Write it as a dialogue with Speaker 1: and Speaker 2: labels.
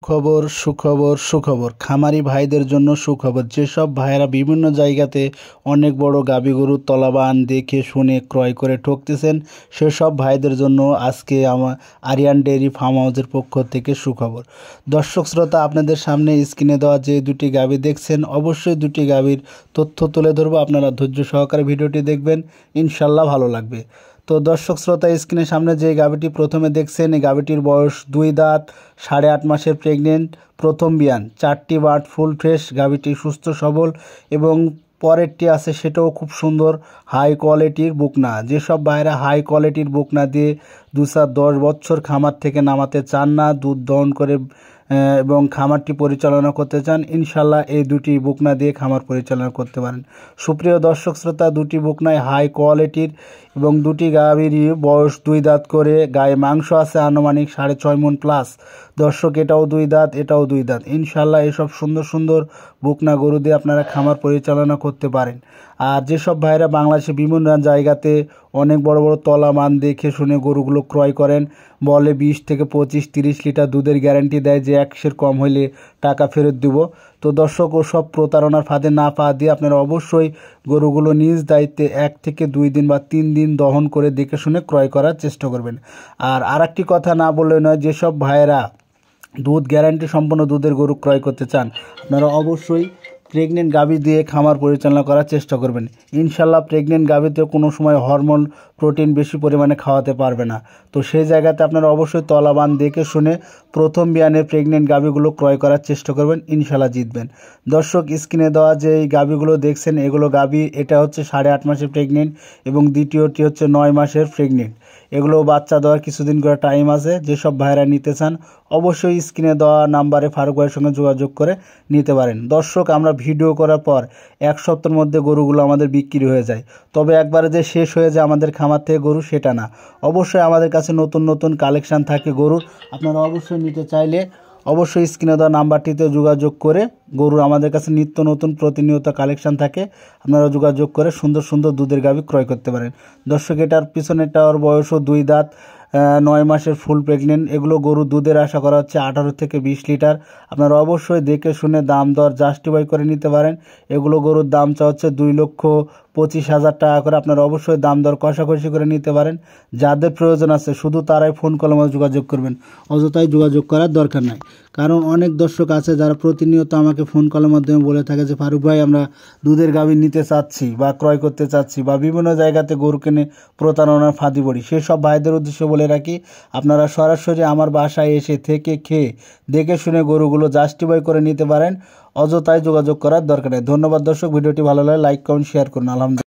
Speaker 1: সুখবর সুখবর সুখবর খামারি ভাইদের জন্য সুখবর। যেসব ভাইয়েরা বিভিন্ন জায়গাতে অনেক বড় গাভী গরুর তলাবান দেখে শুনে ক্রয় করে ঠকতেছেন, সেসব ভাইদের জন্য আজকে আমার আরিয়ান ডেইরি ফার্ম হাউসের পক্ষ থেকে সুখবর। দর্শক শ্রোতা, আপনাদের সামনে স্ক্রিনে দেওয়া যে দুটি গাভী দেখছেন, অবশ্যই দুটি গাভীর তথ্য তুলে ধরবো। আপনারা ধৈর্য সহকারে ভিডিওটি দেখবেন, ইনশাল্লাহ ভালো লাগবে। তো দর্শক শ্রোতা, স্ক্রিনের সামনে যে গাভীটি প্রথমে দেখছেন, এই গাভীটির বয়স 2 দাঁত, 8.5 মাসের প্রেগনেন্ট, প্রথম বিয়ান, 4টি বাট ফুল ফ্রেশ। গাভীটি সুস্থ সবল এবং পরেরটি আছে সেটাও খুব সুন্দর হাই কোয়ালিটির বুকনা। যেসব ভাইরা হাই কোয়ালিটির বুকনা দিয়ে 2-10 বছর খামার থেকে নামাতে চান না, দুধ দহন করে এবং খামারটি পরিচালনা করতে চান, ইনশাল্লাহ এই দুটি বুকনা দিয়ে খামার পরিচালনা করতে পারেন। সুপ্রিয় দর্শক শ্রোতা, দুটি বুকনায় হাই কোয়ালিটির এবং দুটি গাভীরই বয়স 2 দাঁত করে, গায়ে মাংস আছে আনুমানিক 6.5 মণ প্লাস। দর্শক, এটাও 2 দাঁত, এটাও 2 দাঁত। ইনশাল্লাহ এসব সুন্দর সুন্দর বুকনা গরু দিয়ে আপনারা খামার পরিচালনা করতে পারেন। আর যেসব ভাইরা বাংলাদেশে বিভিন্ন জায়গাতে অনেক বড় বড় তলা মান দেখে শুনে গরুগুলো ক্রয় করেন, বলে 20 থেকে 25-30 লিটার দুধের গ্যারান্টি দেয় যে 1 কম হইলে টাকা ফেরত দিব। তো দর্শক, ও সব প্রতারণার ফাঁদে না পা দিয়ে আপনারা অবশ্যই গরুগুলো নিজ দায়িত্বে 1 থেকে 2 দিন বা 3 দিন দহন করে দেখে শুনে ক্রয় করার চেষ্টা করবেন। আর আরেকটি কথা না বললে নয়, যেসব ভাইয়েরা দুধ গ্যারান্টি সম্পন্ন দুধের গরু ক্রয় করতে চান, আপনারা অবশ্যই প্রেগনেন্ট গাভী দিয়ে খামার পরিচালনা করার চেষ্টা করবেন। ইনশাল্লাহ প্রেগনেন্ট গাভীতে কোনো সময় হরমোন প্রোটিন বেশি পরিমাণে খাওয়াতে পারবে না। তো সেই জায়গাতে আপনারা অবশ্যই তলাবান দেখে শুনে প্রথম বিয়ানের প্রেগনেন্ট গাভীগুলো ক্রয় করার চেষ্টা করবেন, ইনশাল্লাহ জিতবেন। দর্শক, স্ক্রিনে দেওয়া যে এই গাভীগুলো দেখছেন, এগুলো গাভী, এটা হচ্ছে 8.5 মাসের প্রেগনেন্ট এবং দ্বিতীয়টি হচ্ছে 9 মাসের প্রেগনেন্ট। এগুলো বাচ্চা দেওয়ার কিছুদিন করে টাইম আছে। যেসব ভাইরা নিতে চান অবশ্যই স্ক্রিনে দেওয়া নাম্বারে ফারুক ভাইয়ের সঙ্গে যোগাযোগ করে নিতে পারেন। দর্শক, আমরা ভিডিও করার পর 1 সপ্তাহের মধ্যে গরুগুলো আমাদের বিক্রি হয়ে যায়, তবে একবারে যে শেষ হয়ে যায় আমাদের খামার থেকে গরু, সেটা না। অবশ্যই আমাদের কাছে নতুন নতুন কালেকশান থাকে গরুর। আপনারা অবশ্যই নিতে চাইলে অবশ্যই স্ক্রিনে দেওয়া নাম্বারটিতে যোগাযোগ করে, গরুর আমাদের কাছে নিত্য নতুন প্রতিনিয়ত কালেকশান থাকে, আপনারা যোগাযোগ করে সুন্দর সুন্দর দুধের গাভী ক্রয় করতে পারেন। দর্শক, এটার পিছনেরটার বয়সও 2 দাঁত, 9 মাসের ফুল প্রেগনেন্ট। এগুলো গরুর দুধের আশা করা হচ্ছে 18 থেকে 20 লিটার। আপনারা অবশ্যই দেখে শুনে দাম দর জাস্টিফাই করে নিতে পারেন। এগুলো গরুর দাম চা হচ্ছে 2,25,000 টাকা করে। আপনারা অবশ্যই দাম দর কষাকষি করে নিতে পারেন। যাদের প্রয়োজন আছে শুধু তারাই ফোন কলমে যোগাযোগ করবেন, অযথাই যোগাযোগ করার দরকার নাই। কারণ অনেক দর্শক আছে যারা প্রতিনিয়ত আমাকে ফোন কলের মাধ্যমে বলে থাকে যে ফারুক ভাই, আমরা দুধের গাভী নিতে চাচ্ছি বা ক্রয় করতে চাচ্ছি, বা বিভিন্ন জায়গাতে গরু কিনে প্রতারণার ফাঁদি পড়ি। সেসব ভাইদের উদ্দেশ্যে বলে রাখি, আপনারা সরাসরি আমার বাসায় এসে থেকে খেয়ে দেখে শুনে গরুগুলো জাস্টিফাই করে নিতে পারেন, অযথায় যোগাযোগ করার দরকার নেই। ধন্যবাদ দর্শক, ভিডিওটি ভালো লাগে লাইক কমেন্ট শেয়ার করুন। আলহামদুলিল্লাহ।